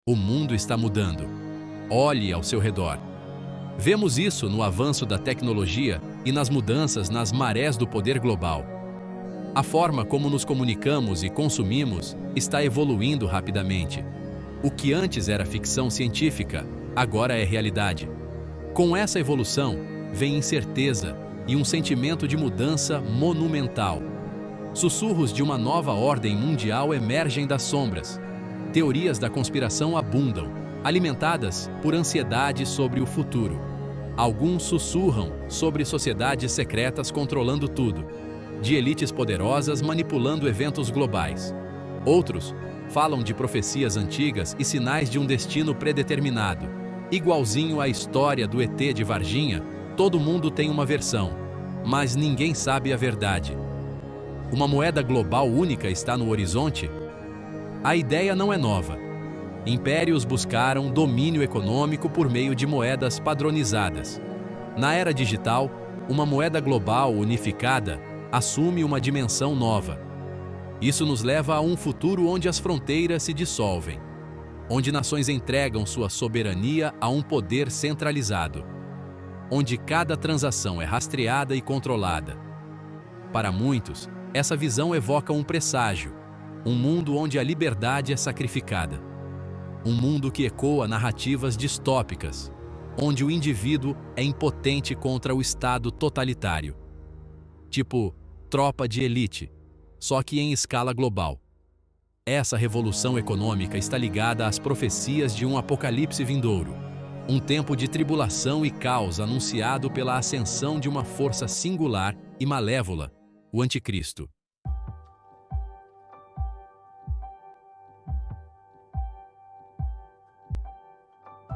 O mundo está mudando. Olhe ao seu redor. Vemos isso no avanço da tecnologia e nas mudanças nas marés do poder global. A forma como nos comunicamos e consumimos está evoluindo rapidamente. O que antes era ficção científica, agora é realidade. Com essa evolução, vem incerteza e um sentimento de mudança monumental. Sussurros de uma nova ordem mundial emergem das sombras. Teorias da conspiração abundam, alimentadas por ansiedade sobre o futuro. Alguns sussurram sobre sociedades secretas controlando tudo, de elites poderosas manipulando eventos globais. Outros falam de profecias antigas e sinais de um destino predeterminado. Igualzinho à história do ET de Varginha, todo mundo tem uma versão, mas ninguém sabe a verdade. Uma moeda global única está no horizonte? A ideia não é nova. Impérios buscaram domínio econômico por meio de moedas padronizadas. Na era digital, uma moeda global unificada assume uma dimensão nova. Isso nos leva a um futuro onde as fronteiras se dissolvem, onde nações entregam sua soberania a um poder centralizado, onde cada transação é rastreada e controlada. Para muitos, essa visão evoca um presságio, um mundo onde a liberdade é sacrificada. Um mundo que ecoa narrativas distópicas, onde o indivíduo é impotente contra o Estado totalitário. Tipo, tropa de elite, só que em escala global. Essa revolução econômica está ligada às profecias de um apocalipse vindouro, um tempo de tribulação e caos anunciado pela ascensão de uma força singular e malévola, o Anticristo.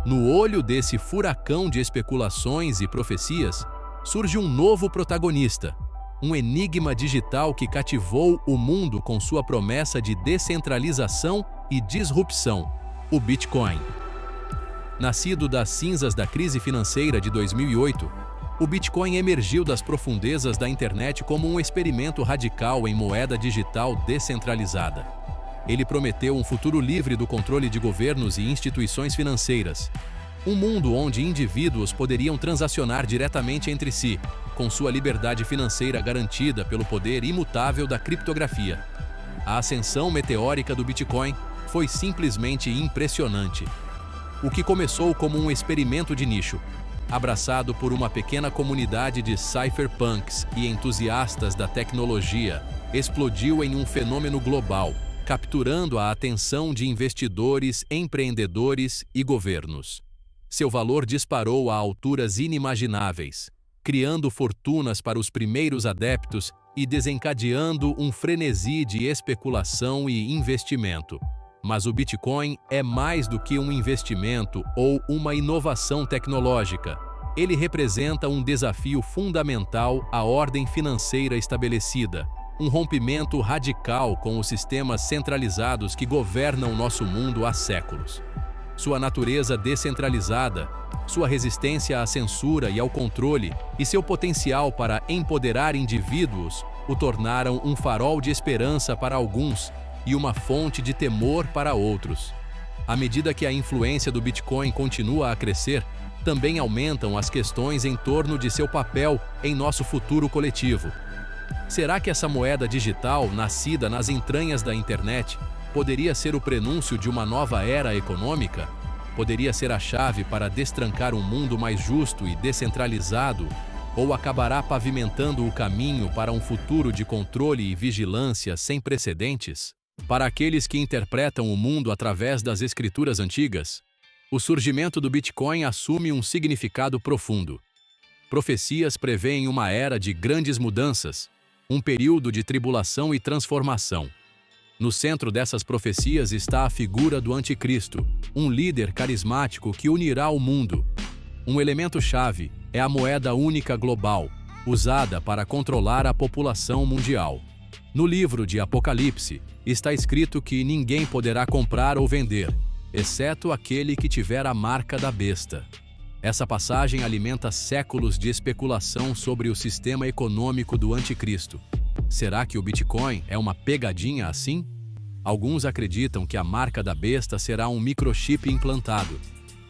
No olho desse furacão de especulações e profecias, surge um novo protagonista, um enigma digital que cativou o mundo com sua promessa de descentralização e disrupção, o Bitcoin. Nascido das cinzas da crise financeira de 2008, o Bitcoin emergiu das profundezas da internet como um experimento radical em moeda digital descentralizada. Ele prometeu um futuro livre do controle de governos e instituições financeiras. Um mundo onde indivíduos poderiam transacionar diretamente entre si, com sua liberdade financeira garantida pelo poder imutável da criptografia. A ascensão meteórica do Bitcoin foi simplesmente impressionante. O que começou como um experimento de nicho, abraçado por uma pequena comunidade de cypherpunks e entusiastas da tecnologia, explodiu em um fenômeno global, capturando a atenção de investidores, empreendedores e governos. Seu valor disparou a alturas inimagináveis, criando fortunas para os primeiros adeptos e desencadeando um frenesi de especulação e investimento. Mas o Bitcoin é mais do que um investimento ou uma inovação tecnológica. Ele representa um desafio fundamental à ordem financeira estabelecida, um rompimento radical com os sistemas centralizados que governam nosso mundo há séculos. Sua natureza descentralizada, sua resistência à censura e ao controle e seu potencial para empoderar indivíduos o tornaram um farol de esperança para alguns e uma fonte de temor para outros. À medida que a influência do Bitcoin continua a crescer, também aumentam as questões em torno de seu papel em nosso futuro coletivo. Será que essa moeda digital, nascida nas entranhas da internet, poderia ser o prenúncio de uma nova era econômica? Poderia ser a chave para destrancar um mundo mais justo e descentralizado? Ou acabará pavimentando o caminho para um futuro de controle e vigilância sem precedentes? Para aqueles que interpretam o mundo através das escrituras antigas, o surgimento do Bitcoin assume um significado profundo. Profecias preveem uma era de grandes mudanças, um período de tribulação e transformação. No centro dessas profecias está a figura do Anticristo, um líder carismático que unirá o mundo. Um elemento-chave é a moeda única global, usada para controlar a população mundial. No livro de Apocalipse, está escrito que ninguém poderá comprar ou vender, exceto aquele que tiver a marca da besta. Essa passagem alimenta séculos de especulação sobre o sistema econômico do Anticristo. Será que o Bitcoin é uma pegadinha assim? Alguns acreditam que a marca da besta será um microchip implantado.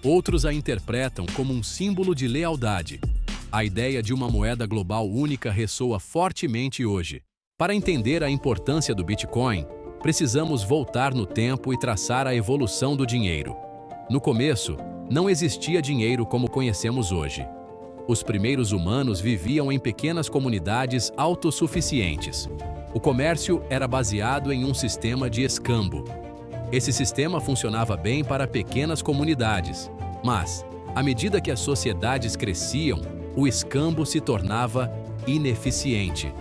Outros a interpretam como um símbolo de lealdade. A ideia de uma moeda global única ressoa fortemente hoje. Para entender a importância do Bitcoin, precisamos voltar no tempo e traçar a evolução do dinheiro. No começo, não existia dinheiro como conhecemos hoje. Os primeiros humanos viviam em pequenas comunidades autossuficientes. O comércio era baseado em um sistema de escambo. Esse sistema funcionava bem para pequenas comunidades, mas, à medida que as sociedades cresciam, o escambo se tornava ineficiente.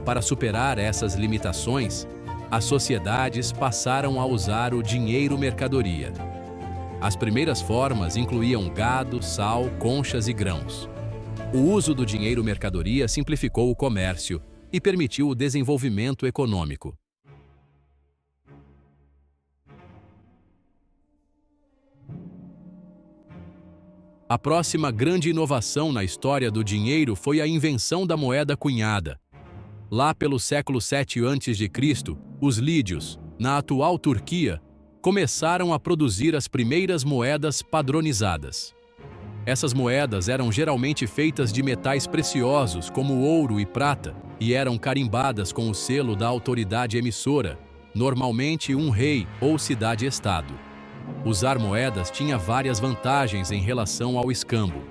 Para superar essas limitações, as sociedades passaram a usar o dinheiro-mercadoria. As primeiras formas incluíam gado, sal, conchas e grãos. O uso do dinheiro-mercadoria simplificou o comércio e permitiu o desenvolvimento econômico. A próxima grande inovação na história do dinheiro foi a invenção da moeda cunhada. Lá pelo século 7 a.C., os lídios, na atual Turquia, começaram a produzir as primeiras moedas padronizadas. Essas moedas eram geralmente feitas de metais preciosos como ouro e prata e eram carimbadas com o selo da autoridade emissora, normalmente um rei ou cidade-estado. Usar moedas tinha várias vantagens em relação ao escambo.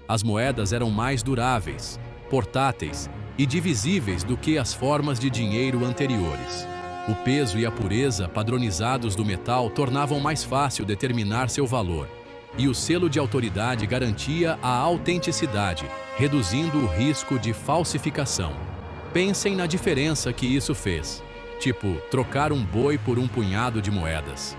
As moedas eram mais duráveis, portáteis e divisíveis do que as formas de dinheiro anteriores. O peso e a pureza padronizados do metal tornavam mais fácil determinar seu valor, e o selo de autoridade garantia a autenticidade, reduzindo o risco de falsificação. Pensem na diferença que isso fez. Tipo, trocar um boi por um punhado de moedas.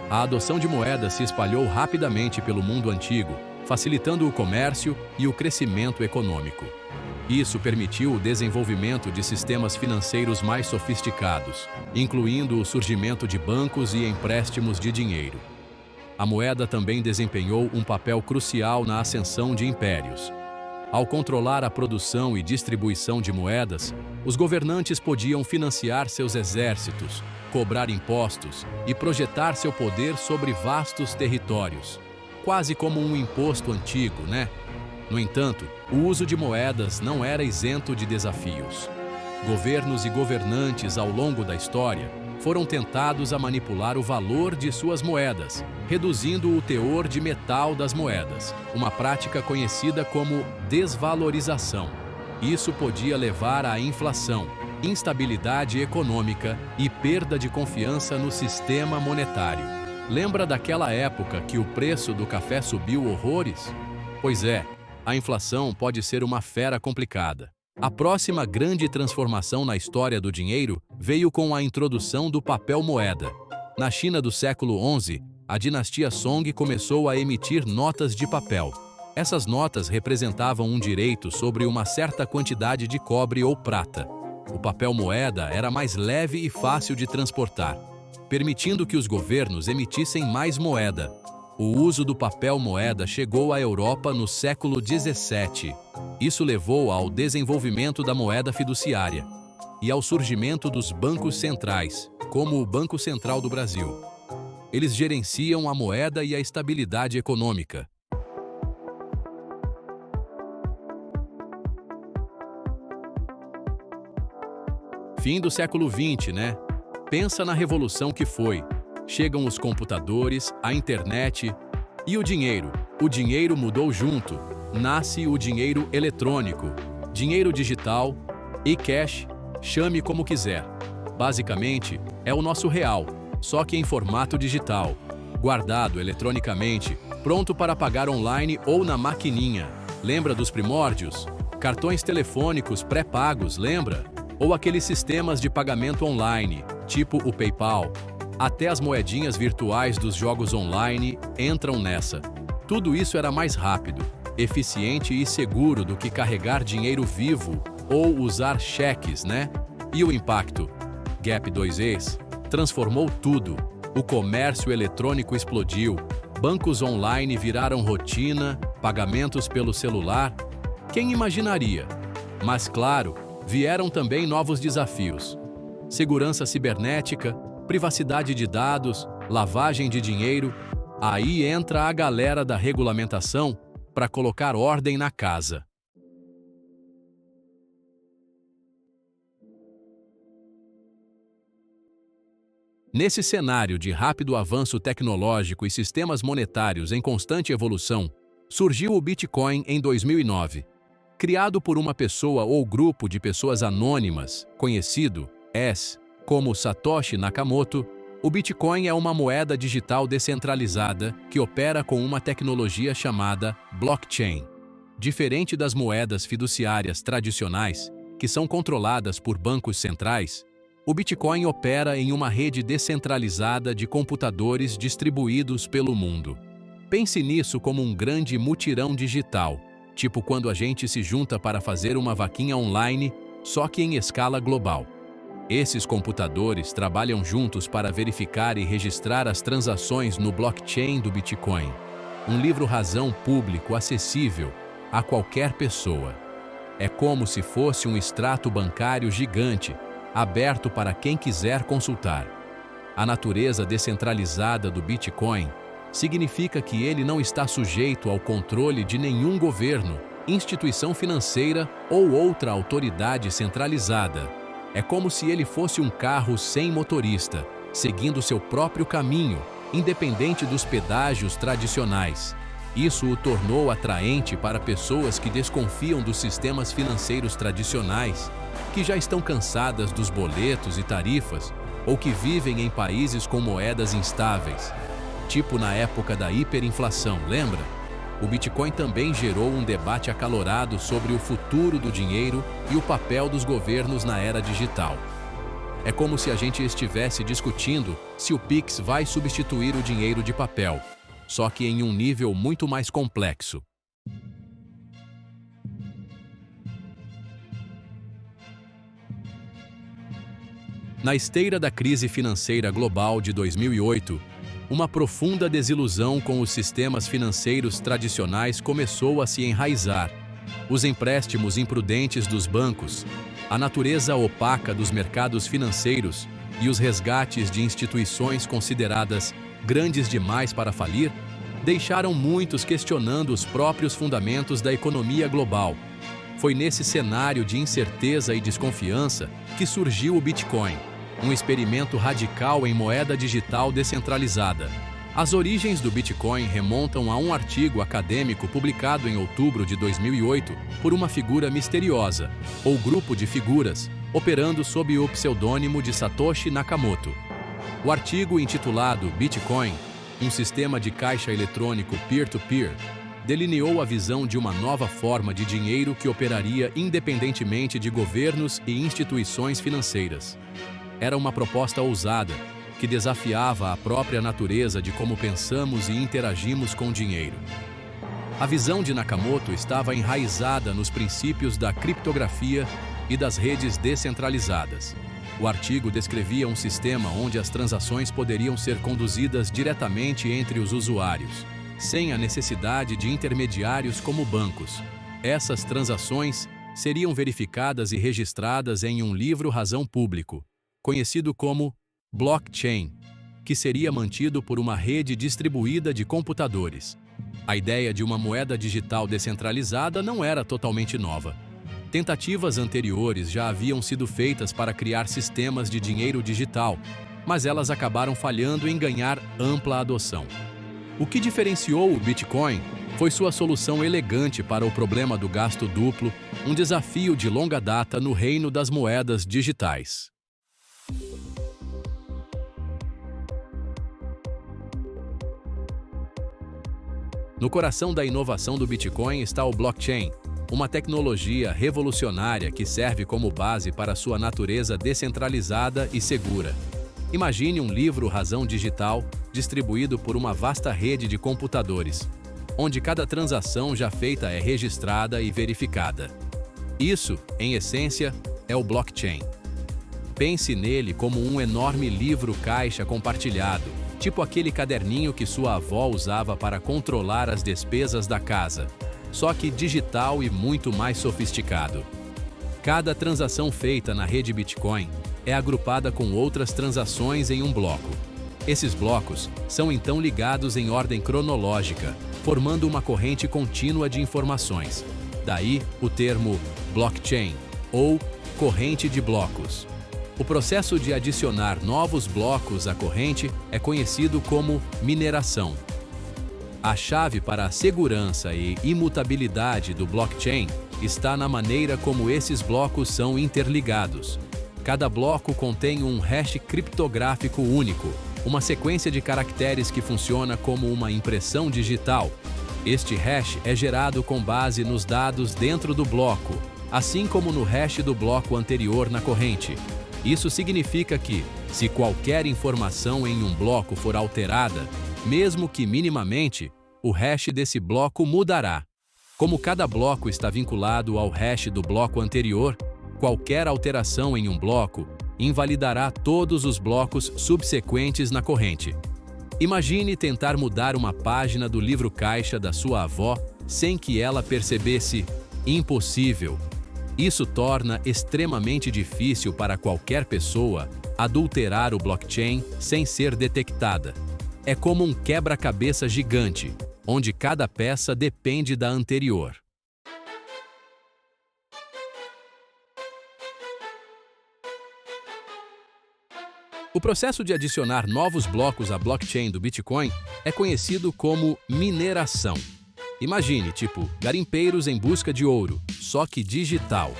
A adoção de moedas se espalhou rapidamente pelo mundo antigo, facilitando o comércio e o crescimento econômico. Isso permitiu o desenvolvimento de sistemas financeiros mais sofisticados, incluindo o surgimento de bancos e empréstimos de dinheiro. A moeda também desempenhou um papel crucial na ascensão de impérios. Ao controlar a produção e distribuição de moedas, os governantes podiam financiar seus exércitos, cobrar impostos e projetar seu poder sobre vastos territórios. Quase como um imposto antigo, né? No entanto, o uso de moedas não era isento de desafios. Governos e governantes ao longo da história foram tentados a manipular o valor de suas moedas, reduzindo o teor de metal das moedas, uma prática conhecida como desvalorização. Isso podia levar à inflação, instabilidade econômica e perda de confiança no sistema monetário. Lembra daquela época que o preço do café subiu horrores? Pois é, a inflação pode ser uma fera complicada. A próxima grande transformação na história do dinheiro veio com a introdução do papel moeda. Na China do século XI, a dinastia Song começou a emitir notas de papel. Essas notas representavam um direito sobre uma certa quantidade de cobre ou prata. O papel moeda era mais leve e fácil de transportar, permitindo que os governos emitissem mais moeda. O uso do papel moeda chegou à Europa no século XVII. Isso levou ao desenvolvimento da moeda fiduciária e ao surgimento dos bancos centrais, como o Banco Central do Brasil. Eles gerenciam a moeda e a estabilidade econômica. Fim do século XX, né? Pensa na revolução que foi. Chegam os computadores, a internet e o dinheiro. O dinheiro mudou junto. Nasce o dinheiro eletrônico, dinheiro digital, e-cash, chame como quiser. Basicamente, é o nosso real, só que em formato digital, guardado eletronicamente, pronto para pagar online ou na maquininha. Lembra dos primórdios? Cartões telefônicos pré-pagos, lembra? Ou aqueles sistemas de pagamento online, tipo o PayPal. Até as moedinhas virtuais dos jogos online entram nessa. Tudo isso era mais rápido, eficiente e seguro do que carregar dinheiro vivo ou usar cheques, né? E o impacto? Gap 2Es transformou tudo. O comércio eletrônico explodiu, bancos online viraram rotina, pagamentos pelo celular. Quem imaginaria? Mas claro, vieram também novos desafios. Segurança cibernética, Privacidade de dados, lavagem de dinheiro, aí entra a galera da regulamentação para colocar ordem na casa. Nesse cenário de rápido avanço tecnológico e sistemas monetários em constante evolução, surgiu o Bitcoin em 2009. Criado por uma pessoa ou grupo de pessoas anônimas, conhecido como Satoshi Nakamoto, o Bitcoin é uma moeda digital descentralizada que opera com uma tecnologia chamada blockchain. Diferente das moedas fiduciárias tradicionais, que são controladas por bancos centrais, o Bitcoin opera em uma rede descentralizada de computadores distribuídos pelo mundo. Pense nisso como um grande mutirão digital, tipo quando a gente se junta para fazer uma vaquinha online, só que em escala global. Esses computadores trabalham juntos para verificar e registrar as transações no blockchain do Bitcoin, um livro-razão público acessível a qualquer pessoa. É como se fosse um extrato bancário gigante, aberto para quem quiser consultar. A natureza descentralizada do Bitcoin significa que ele não está sujeito ao controle de nenhum governo, instituição financeira ou outra autoridade centralizada. É como se ele fosse um carro sem motorista, seguindo seu próprio caminho, independente dos pedágios tradicionais. Isso o tornou atraente para pessoas que desconfiam dos sistemas financeiros tradicionais, que já estão cansadas dos boletos e tarifas, ou que vivem em países com moedas instáveis. Tipo na época da hiperinflação, lembra? O Bitcoin também gerou um debate acalorado sobre o futuro do dinheiro e o papel dos governos na era digital. É como se a gente estivesse discutindo se o Pix vai substituir o dinheiro de papel, só que em um nível muito mais complexo. Na esteira da crise financeira global de 2008, uma profunda desilusão com os sistemas financeiros tradicionais começou a se enraizar. Os empréstimos imprudentes dos bancos, a natureza opaca dos mercados financeiros e os resgates de instituições consideradas grandes demais para falir, deixaram muitos questionando os próprios fundamentos da economia global. Foi nesse cenário de incerteza e desconfiança que surgiu o Bitcoin, um experimento radical em moeda digital descentralizada. As origens do Bitcoin remontam a um artigo acadêmico publicado em outubro de 2008 por uma figura misteriosa, ou grupo de figuras, operando sob o pseudônimo de Satoshi Nakamoto. O artigo, intitulado Bitcoin, um sistema de caixa eletrônico peer-to-peer, delineou a visão de uma nova forma de dinheiro que operaria independentemente de governos e instituições financeiras. Era uma proposta ousada, que desafiava a própria natureza de como pensamos e interagimos com o dinheiro. A visão de Nakamoto estava enraizada nos princípios da criptografia e das redes descentralizadas. O artigo descrevia um sistema onde as transações poderiam ser conduzidas diretamente entre os usuários, sem a necessidade de intermediários como bancos. Essas transações seriam verificadas e registradas em um livro-razão público, conhecido como blockchain, que seria mantido por uma rede distribuída de computadores. A ideia de uma moeda digital descentralizada não era totalmente nova. Tentativas anteriores já haviam sido feitas para criar sistemas de dinheiro digital, mas elas acabaram falhando em ganhar ampla adoção. O que diferenciou o Bitcoin foi sua solução elegante para o problema do gasto duplo, um desafio de longa data no reino das moedas digitais. No coração da inovação do Bitcoin está o blockchain, uma tecnologia revolucionária que serve como base para sua natureza descentralizada e segura. Imagine um livro-razão digital distribuído por uma vasta rede de computadores, onde cada transação já feita é registrada e verificada. Isso, em essência, é o blockchain. Pense nele como um enorme livro-caixa compartilhado, tipo aquele caderninho que sua avó usava para controlar as despesas da casa, só que digital e muito mais sofisticado. Cada transação feita na rede Bitcoin é agrupada com outras transações em um bloco. Esses blocos são então ligados em ordem cronológica, formando uma corrente contínua de informações. Daí o termo blockchain, ou corrente de blocos. O processo de adicionar novos blocos à corrente é conhecido como mineração. A chave para a segurança e imutabilidade do blockchain está na maneira como esses blocos são interligados. Cada bloco contém um hash criptográfico único, uma sequência de caracteres que funciona como uma impressão digital. Este hash é gerado com base nos dados dentro do bloco, assim como no hash do bloco anterior na corrente. Isso significa que, se qualquer informação em um bloco for alterada, mesmo que minimamente, o hash desse bloco mudará. Como cada bloco está vinculado ao hash do bloco anterior, qualquer alteração em um bloco invalidará todos os blocos subsequentes na corrente. Imagine tentar mudar uma página do livro-caixa da sua avó sem que ela percebesse. Impossível. Isso torna extremamente difícil para qualquer pessoa adulterar o blockchain sem ser detectada. É como um quebra-cabeça gigante, onde cada peça depende da anterior. O processo de adicionar novos blocos à blockchain do Bitcoin é conhecido como mineração. Imagine, tipo, garimpeiros em busca de ouro, só que digital.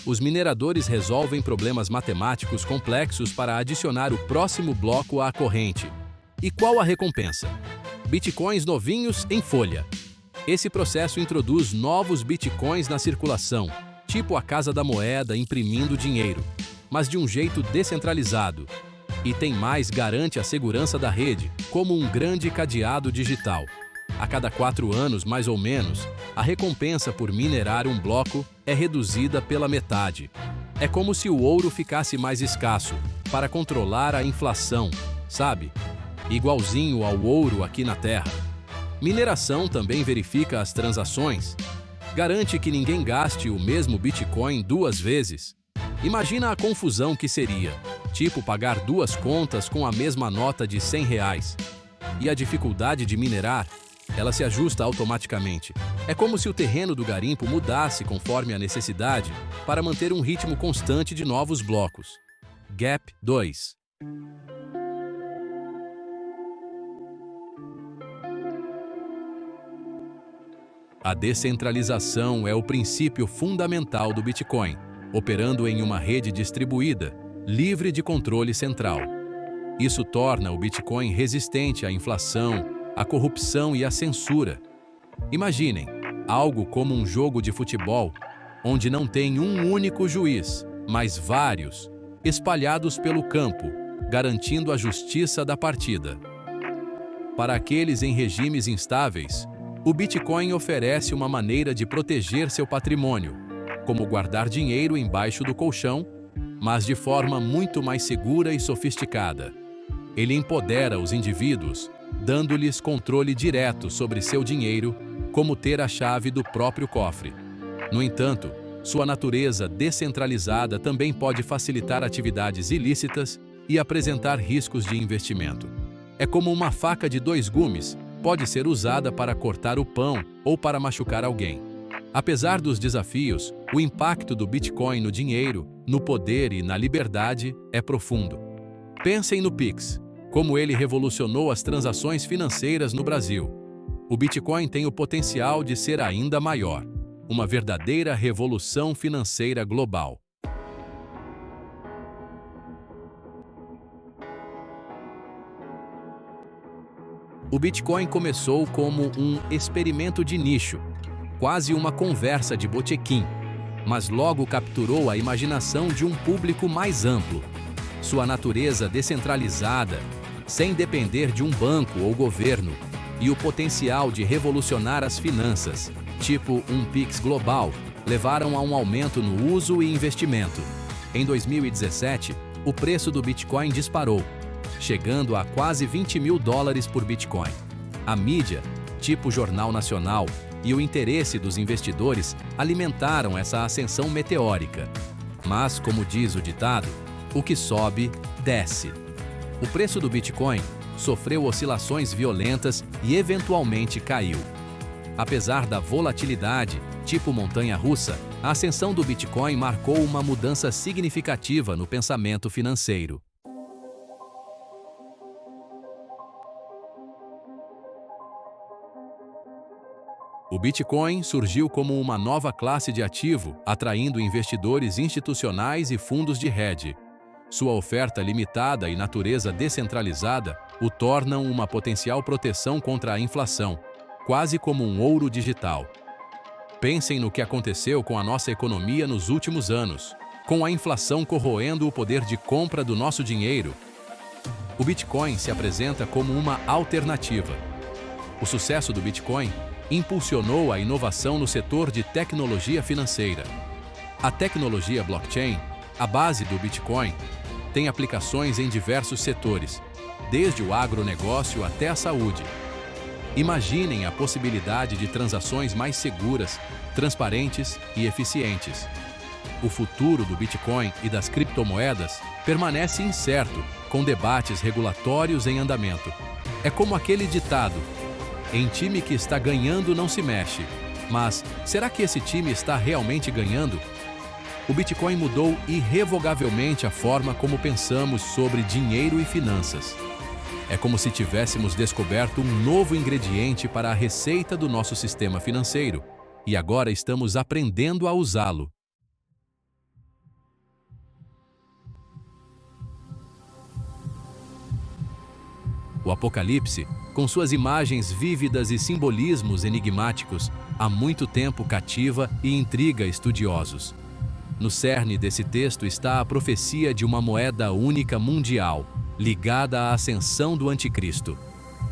Os mineradores resolvem problemas matemáticos complexos para adicionar o próximo bloco à corrente. E qual a recompensa? Bitcoins novinhos em folha. Esse processo introduz novos bitcoins na circulação, tipo a Casa da Moeda imprimindo dinheiro, mas de um jeito descentralizado. E tem mais, garante a segurança da rede, como um grande cadeado digital. A cada 4 anos, mais ou menos, a recompensa por minerar um bloco é reduzida pela metade. É como se o ouro ficasse mais escasso, para controlar a inflação, sabe? Igualzinho ao ouro aqui na Terra. Mineração também verifica as transações. Garante que ninguém gaste o mesmo Bitcoin 2 vezes. Imagina a confusão que seria, tipo pagar 2 contas com a mesma nota de R$100. E a dificuldade de minerar, ela se ajusta automaticamente. É como se o terreno do garimpo mudasse conforme a necessidade para manter um ritmo constante de novos blocos. Gap 2. A descentralização é o princípio fundamental do Bitcoin, operando em uma rede distribuída, livre de controle central. Isso torna o Bitcoin resistente à inflação, à corrupção e à censura. Imaginem, algo como um jogo de futebol, onde não tem um único juiz, mas vários, espalhados pelo campo, garantindo a justiça da partida. Para aqueles em regimes instáveis, o Bitcoin oferece uma maneira de proteger seu patrimônio, como guardar dinheiro embaixo do colchão, mas de forma muito mais segura e sofisticada. Ele empodera os indivíduos, dando-lhes controle direto sobre seu dinheiro, como ter a chave do próprio cofre. No entanto, sua natureza descentralizada também pode facilitar atividades ilícitas e apresentar riscos de investimento. É como uma faca de 2 gumes, pode ser usada para cortar o pão ou para machucar alguém. Apesar dos desafios, o impacto do Bitcoin no dinheiro, no poder e na liberdade é profundo. Pensem no Pix, como ele revolucionou as transações financeiras no Brasil. O Bitcoin tem o potencial de ser ainda maior, uma verdadeira revolução financeira global. O Bitcoin começou como um experimento de nicho, quase uma conversa de botequim, mas logo capturou a imaginação de um público mais amplo. Sua natureza descentralizada, sem depender de um banco ou governo, e o potencial de revolucionar as finanças, tipo um Pix global, levaram a um aumento no uso e investimento. Em 2017, o preço do Bitcoin disparou, chegando a quase $20.000 por Bitcoin. A mídia, tipo Jornal Nacional, e o interesse dos investidores alimentaram essa ascensão meteórica. Mas, como diz o ditado, O que sobe, desce. O preço do Bitcoin sofreu oscilações violentas e eventualmente caiu. Apesar da volatilidade, tipo montanha-russa, a ascensão do Bitcoin marcou uma mudança significativa no pensamento financeiro. O Bitcoin surgiu como uma nova classe de ativo, atraindo investidores institucionais e fundos de hedge. Sua oferta limitada e natureza descentralizada o tornam uma potencial proteção contra a inflação, quase como um ouro digital. Pensem no que aconteceu com a nossa economia nos últimos anos, com a inflação corroendo o poder de compra do nosso dinheiro. O Bitcoin se apresenta como uma alternativa. O sucesso do Bitcoin impulsionou a inovação no setor de tecnologia financeira. A tecnologia blockchain, a base do Bitcoin, tem aplicações em diversos setores, desde o agronegócio até a saúde. Imaginem a possibilidade de transações mais seguras, transparentes e eficientes. O futuro do Bitcoin e das criptomoedas permanece incerto, com debates regulatórios em andamento. É como aquele ditado: em time que está ganhando não se mexe. Mas será que esse time está realmente ganhando? O Bitcoin mudou irrevogavelmente a forma como pensamos sobre dinheiro e finanças. É como se tivéssemos descoberto um novo ingrediente para a receita do nosso sistema financeiro, e agora estamos aprendendo a usá-lo. O Apocalipse, com suas imagens vívidas e simbolismos enigmáticos, há muito tempo cativa e intriga estudiosos. No cerne desse texto está a profecia de uma moeda única mundial, ligada à ascensão do Anticristo.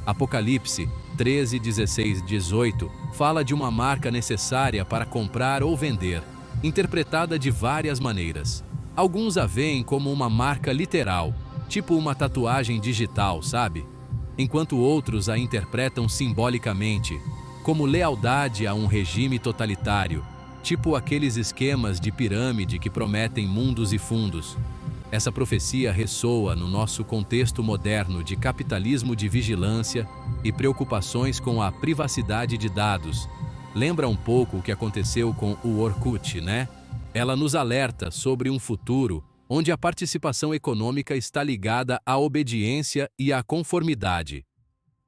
Apocalipse 13, 16, 18 fala de uma marca necessária para comprar ou vender, interpretada de várias maneiras. Alguns a veem como uma marca literal, tipo uma tatuagem digital, sabe? Enquanto outros a interpretam simbolicamente, como lealdade a um regime totalitário, tipo aqueles esquemas de pirâmide que prometem mundos e fundos. Essa profecia ressoa no nosso contexto moderno de capitalismo de vigilância e preocupações com a privacidade de dados. Lembra um pouco o que aconteceu com o Orkut, né? Ela nos alerta sobre um futuro onde a participação econômica está ligada à obediência e à conformidade.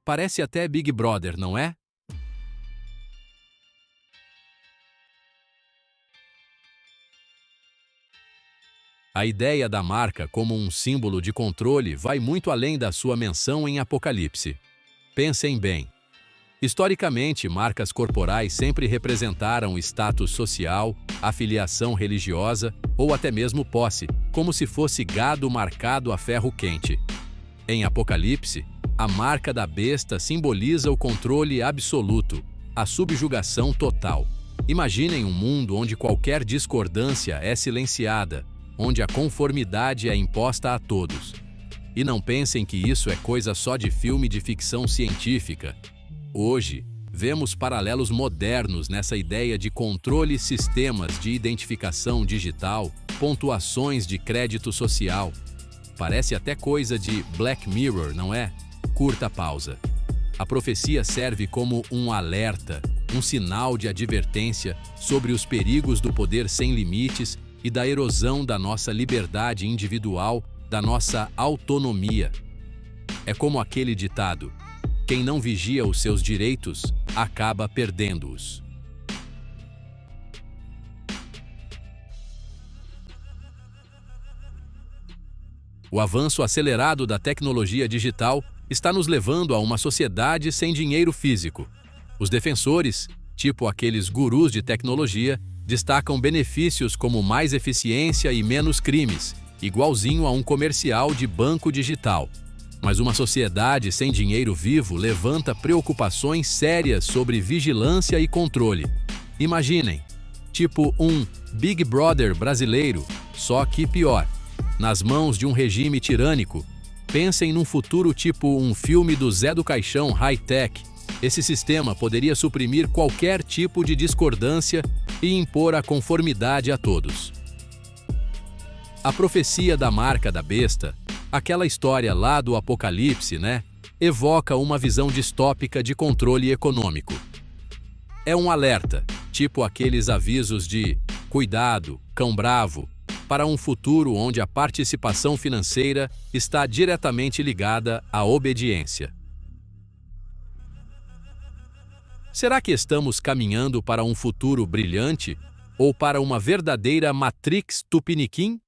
Parece até Big Brother, não é? A ideia da marca como um símbolo de controle vai muito além da sua menção em Apocalipse. Pensem bem. Historicamente, marcas corporais sempre representaram status social, afiliação religiosa ou até mesmo posse, como se fosse gado marcado a ferro quente. Em Apocalipse, a marca da besta simboliza o controle absoluto, a subjugação total. Imaginem um mundo onde qualquer discordância é silenciada, onde a conformidade é imposta a todos. E não pensem que isso é coisa só de filme de ficção científica. Hoje, vemos paralelos modernos nessa ideia de controle, sistemas de identificação digital, pontuações de crédito social. Parece até coisa de Black Mirror, não é? Curta pausa. A profecia serve como um alerta, um sinal de advertência sobre os perigos do poder sem limites e da erosão da nossa liberdade individual, da nossa autonomia. É como aquele ditado: quem não vigia os seus direitos, acaba perdendo-os. O avanço acelerado da tecnologia digital está nos levando a uma sociedade sem dinheiro físico. Os defensores, tipo aqueles gurus de tecnologia, destacam benefícios como mais eficiência e menos crimes, igualzinho a um comercial de banco digital. Mas uma sociedade sem dinheiro vivo levanta preocupações sérias sobre vigilância e controle. Imaginem, tipo um Big Brother brasileiro, só que pior, nas mãos de um regime tirânico. Pensem num futuro tipo um filme do Zé do Caixão high-tech. Esse sistema poderia suprimir qualquer tipo de discordância e impor a conformidade a todos. A profecia da marca da besta, aquela história lá do Apocalipse, né? Evoca uma visão distópica de controle econômico. É um alerta, tipo aqueles avisos de cuidado, cão bravo, para um futuro onde a participação financeira está diretamente ligada à obediência. Será que estamos caminhando para um futuro brilhante ou para uma verdadeira Matrix Tupiniquim?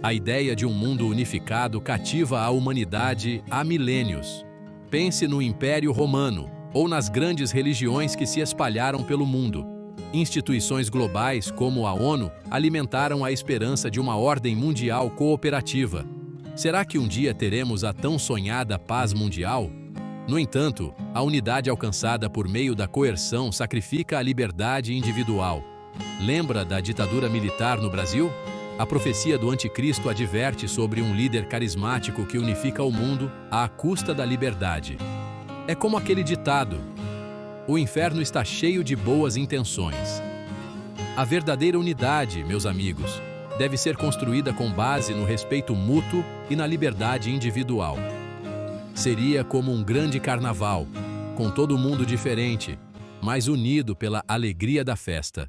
A ideia de um mundo unificado cativa a humanidade há milênios. Pense no Império Romano ou nas grandes religiões que se espalharam pelo mundo. Instituições globais como a ONU alimentaram a esperança de uma ordem mundial cooperativa. Será que um dia teremos a tão sonhada paz mundial? No entanto, a unidade alcançada por meio da coerção sacrifica a liberdade individual. Lembra da ditadura militar no Brasil? A profecia do anticristo adverte sobre um líder carismático que unifica o mundo à custa da liberdade. É como aquele ditado: o inferno está cheio de boas intenções. A verdadeira unidade, meus amigos, deve ser construída com base no respeito mútuo e na liberdade individual. Seria como um grande carnaval, com todo mundo diferente, mas unido pela alegria da festa.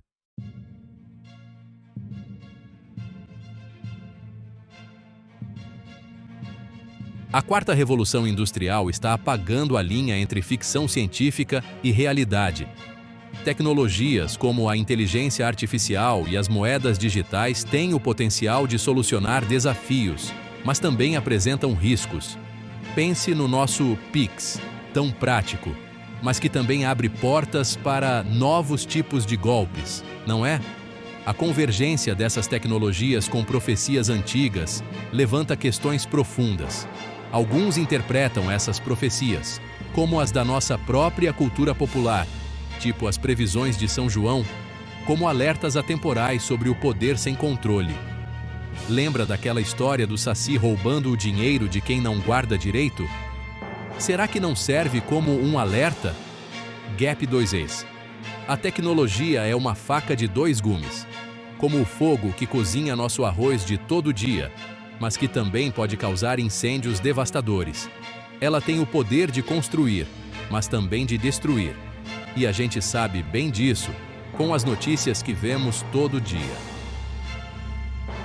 A quarta revolução industrial está apagando a linha entre ficção científica e realidade. Tecnologias como a inteligência artificial e as moedas digitais têm o potencial de solucionar desafios, mas também apresentam riscos. Pense no nosso Pix, tão prático, mas que também abre portas para novos tipos de golpes, não é? A convergência dessas tecnologias com profecias antigas levanta questões profundas. Alguns interpretam essas profecias como as da nossa própria cultura popular, tipo as previsões de São João, como alertas atemporais sobre o poder sem controle. Lembra daquela história do Saci roubando o dinheiro de quem não guarda direito? Será que não serve como um alerta? Gap 2Es. A tecnologia é uma faca de dois gumes, como o fogo que cozinha nosso arroz de todo dia, mas que também pode causar incêndios devastadores. Ela tem o poder de construir, mas também de destruir. E a gente sabe bem disso, com as notícias que vemos todo dia.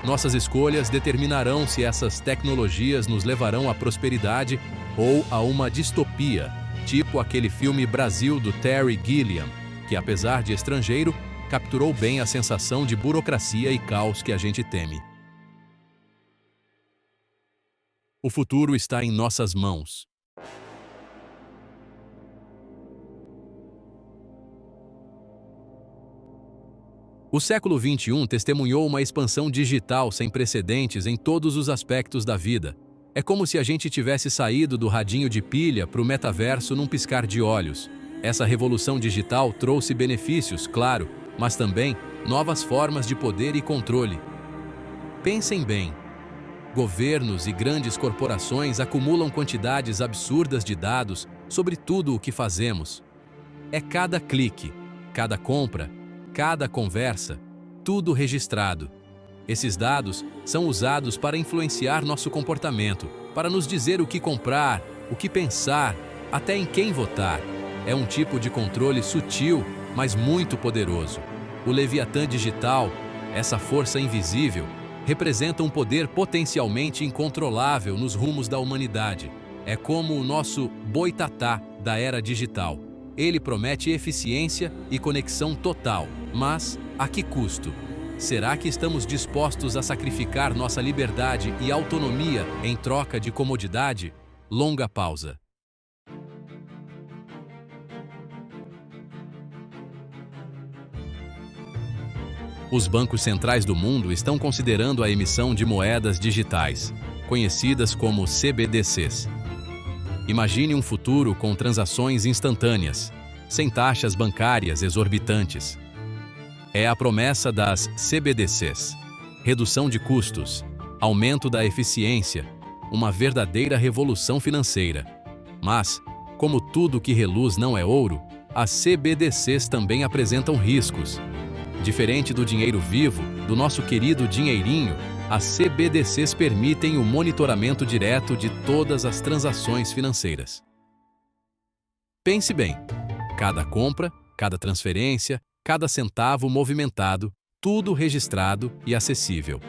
Nossas escolhas determinarão se essas tecnologias nos levarão à prosperidade ou a uma distopia, tipo aquele filme Brasil do Terry Gilliam, que apesar de estrangeiro, capturou bem a sensação de burocracia e caos que a gente teme. O futuro está em nossas mãos. O século XXI testemunhou uma expansão digital sem precedentes em todos os aspectos da vida. É como se a gente tivesse saído do radinho de pilha para o metaverso num piscar de olhos. Essa revolução digital trouxe benefícios, claro, mas também novas formas de poder e controle. Pensem bem. Governos e grandes corporações acumulam quantidades absurdas de dados sobre tudo o que fazemos. É cada clique, cada compra, cada conversa, tudo registrado. Esses dados são usados para influenciar nosso comportamento, para nos dizer o que comprar, o que pensar, até em quem votar. É um tipo de controle sutil, mas muito poderoso. O Leviatã digital, essa força invisível, representa um poder potencialmente incontrolável nos rumos da humanidade. É como o nosso boitatá da era digital. Ele promete eficiência e conexão total, mas a que custo? Será que estamos dispostos a sacrificar nossa liberdade e autonomia em troca de comodidade? Longa pausa. Os bancos centrais do mundo estão considerando a emissão de moedas digitais, conhecidas como CBDCs. Imagine um futuro com transações instantâneas, sem taxas bancárias exorbitantes. É a promessa das CBDCs: redução de custos, aumento da eficiência, uma verdadeira revolução financeira. Mas, como tudo que reluz não é ouro, as CBDCs também apresentam riscos. Diferente do dinheiro vivo, do nosso querido dinheirinho, as CBDCs permitem o monitoramento direto de todas as transações financeiras. Pense bem, cada compra, cada transferência, cada centavo movimentado, tudo registrado e acessível.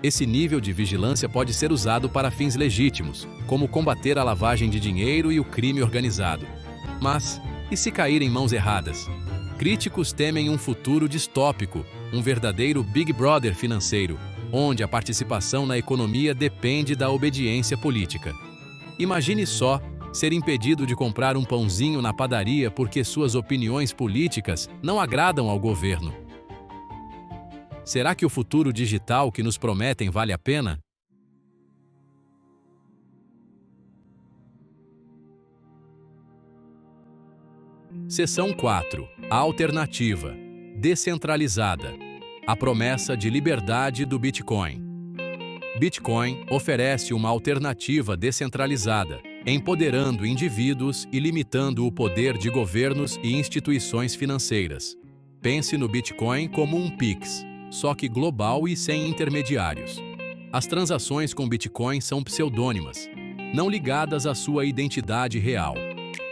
Esse nível de vigilância pode ser usado para fins legítimos, como combater a lavagem de dinheiro e o crime organizado. Mas, e se cair em mãos erradas? Críticos temem um futuro distópico, um verdadeiro Big Brother financeiro, onde a participação na economia depende da obediência política. Imagine só ser impedido de comprar um pãozinho na padaria porque suas opiniões políticas não agradam ao governo. Será que o futuro digital que nos prometem vale a pena? Seção 4. A alternativa. Descentralizada. A promessa de liberdade do Bitcoin. Bitcoin oferece uma alternativa descentralizada, empoderando indivíduos e limitando o poder de governos e instituições financeiras. Pense no Bitcoin como um Pix, só que global e sem intermediários. As transações com Bitcoin são pseudônimas, não ligadas à sua identidade real.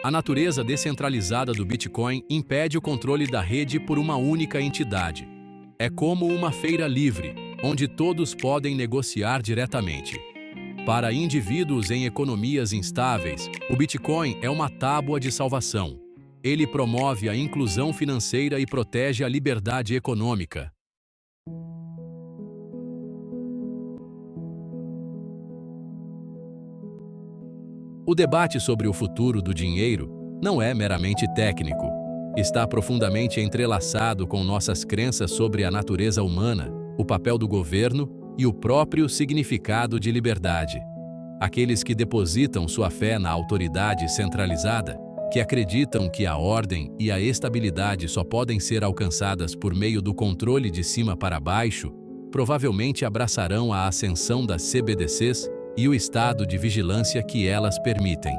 A natureza descentralizada do Bitcoin impede o controle da rede por uma única entidade. É como uma feira livre, onde todos podem negociar diretamente. Para indivíduos em economias instáveis, o Bitcoin é uma tábua de salvação. Ele promove a inclusão financeira e protege a liberdade econômica. O debate sobre o futuro do dinheiro não é meramente técnico. Está profundamente entrelaçado com nossas crenças sobre a natureza humana, o papel do governo e o próprio significado de liberdade. Aqueles que depositam sua fé na autoridade centralizada, que acreditam que a ordem e a estabilidade só podem ser alcançadas por meio do controle de cima para baixo, provavelmente abraçarão a ascensão das CBDCs e o estado de vigilância que elas permitem.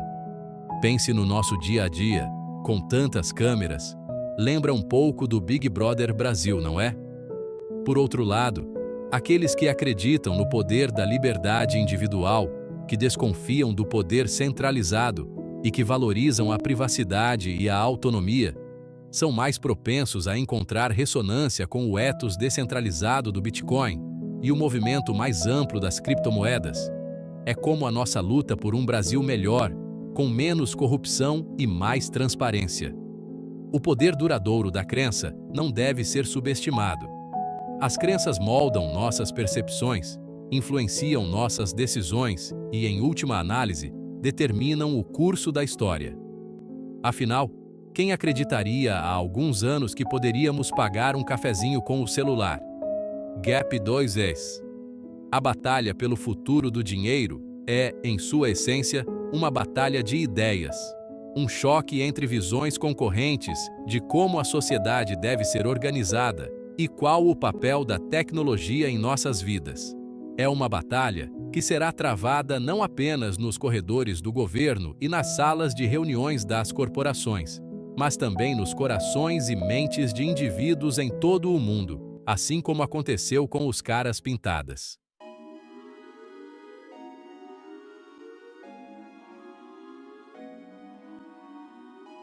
Pense no nosso dia a dia, com tantas câmeras. Lembra um pouco do Big Brother Brasil, não é? Por outro lado, aqueles que acreditam no poder da liberdade individual, que desconfiam do poder centralizado e que valorizam a privacidade e a autonomia, são mais propensos a encontrar ressonância com o ethos descentralizado do Bitcoin e o movimento mais amplo das criptomoedas. É como a nossa luta por um Brasil melhor, com menos corrupção e mais transparência. O poder duradouro da crença não deve ser subestimado. As crenças moldam nossas percepções, influenciam nossas decisões e, em última análise, determinam o curso da história. Afinal, quem acreditaria há alguns anos que poderíamos pagar um cafezinho com o celular? Gap 2S. A batalha pelo futuro do dinheiro é, em sua essência, uma batalha de ideias. Um choque entre visões concorrentes de como a sociedade deve ser organizada e qual o papel da tecnologia em nossas vidas. É uma batalha que será travada não apenas nos corredores do governo e nas salas de reuniões das corporações, mas também nos corações e mentes de indivíduos em todo o mundo, assim como aconteceu com os caras pintadas.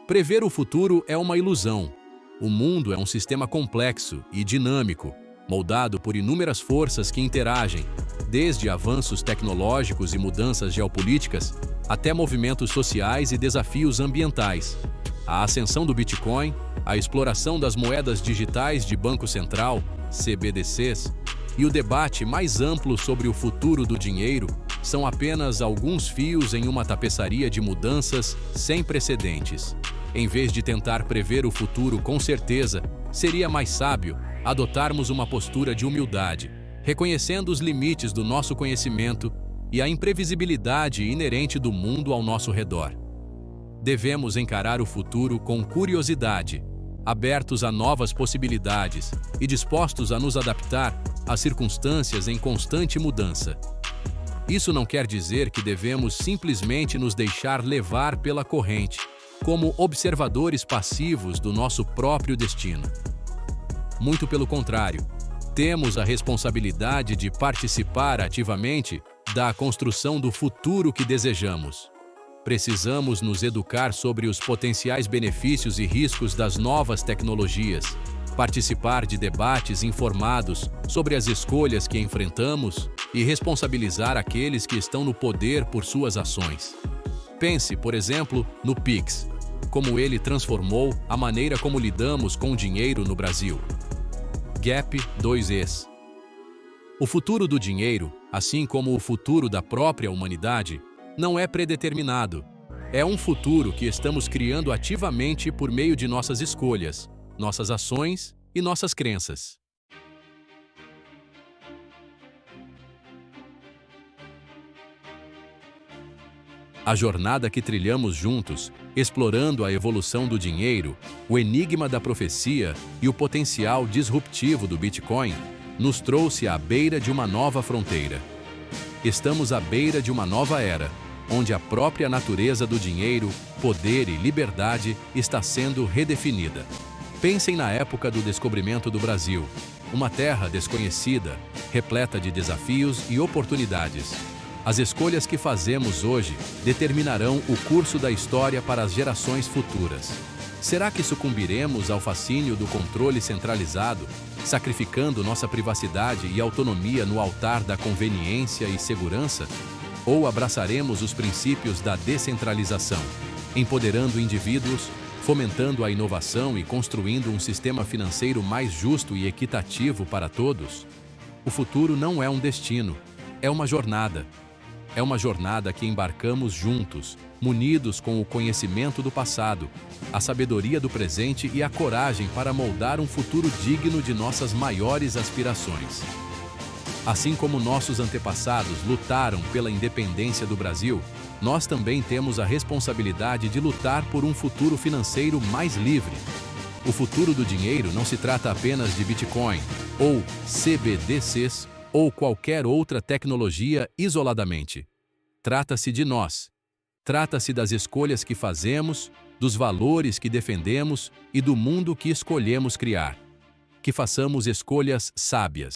Prever o futuro é uma ilusão. O mundo é um sistema complexo e dinâmico, moldado por inúmeras forças que interagem, desde avanços tecnológicos e mudanças geopolíticas, até movimentos sociais e desafios ambientais. A ascensão do Bitcoin, a exploração das moedas digitais de Banco Central, CBDCs, e o debate mais amplo sobre o futuro do dinheiro são apenas alguns fios em uma tapeçaria de mudanças sem precedentes. Em vez de tentar prever o futuro com certeza, seria mais sábio adotarmos uma postura de humildade, reconhecendo os limites do nosso conhecimento e a imprevisibilidade inerente do mundo ao nosso redor. Devemos encarar o futuro com curiosidade, abertos a novas possibilidades e dispostos a nos adaptar às circunstâncias em constante mudança. Isso não quer dizer que devemos simplesmente nos deixar levar pela corrente, como observadores passivos do nosso próprio destino. Muito pelo contrário, temos a responsabilidade de participar ativamente da construção do futuro que desejamos. Precisamos nos educar sobre os potenciais benefícios e riscos das novas tecnologias, participar de debates informados sobre as escolhas que enfrentamos e responsabilizar aqueles que estão no poder por suas ações. Pense, por exemplo, no Pix, como ele transformou a maneira como lidamos com o dinheiro no Brasil. Gap 2Es. O futuro do dinheiro, assim como o futuro da própria humanidade, não é predeterminado. É um futuro que estamos criando ativamente por meio de nossas escolhas, nossas ações e nossas crenças. A jornada que trilhamos juntos, explorando a evolução do dinheiro, o enigma da profecia e o potencial disruptivo do Bitcoin, nos trouxe à beira de uma nova fronteira. Estamos à beira de uma nova era, onde a própria natureza do dinheiro, poder e liberdade está sendo redefinida. Pensem na época do descobrimento do Brasil, uma terra desconhecida, repleta de desafios e oportunidades. As escolhas que fazemos hoje determinarão o curso da história para as gerações futuras. Será que sucumbiremos ao fascínio do controle centralizado, sacrificando nossa privacidade e autonomia no altar da conveniência e segurança? Ou abraçaremos os princípios da descentralização, empoderando indivíduos, fomentando a inovação e construindo um sistema financeiro mais justo e equitativo para todos? O futuro não é um destino, é uma jornada. É uma jornada que embarcamos juntos, munidos com o conhecimento do passado, a sabedoria do presente e a coragem para moldar um futuro digno de nossas maiores aspirações. Assim como nossos antepassados lutaram pela independência do Brasil, nós também temos a responsabilidade de lutar por um futuro financeiro mais livre. O futuro do dinheiro não se trata apenas de Bitcoin, ou CBDCs, ou qualquer outra tecnologia isoladamente. Trata-se de nós. Trata-se das escolhas que fazemos, dos valores que defendemos e do mundo que escolhemos criar. Que façamos escolhas sábias.